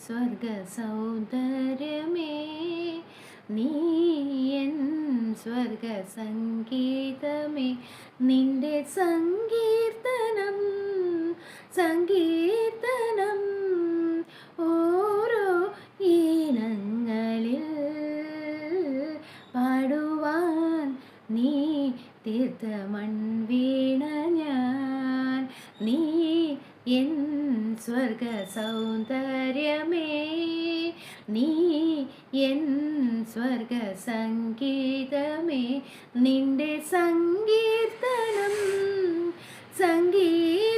സ്വർഗ സൗന്ദര്യമേ നീ എൻ സ്വർഗ സംഗീതമേ നിന്റെ സങ്കീർത്തനം സങ്കീർത്തനം ഓരോ ഈണങ്ങളിൽ പാടുവാൻ നീ തീർത്ത മൺവീണ ഞാൻ നീ എൻ സ്വർഗ സൗന്ദര്യമേ നീ എൻ സ്വർഗ സംഗീതമേ നിന്റെ സങ്കീർത്തനം സങ്കീർത്തനം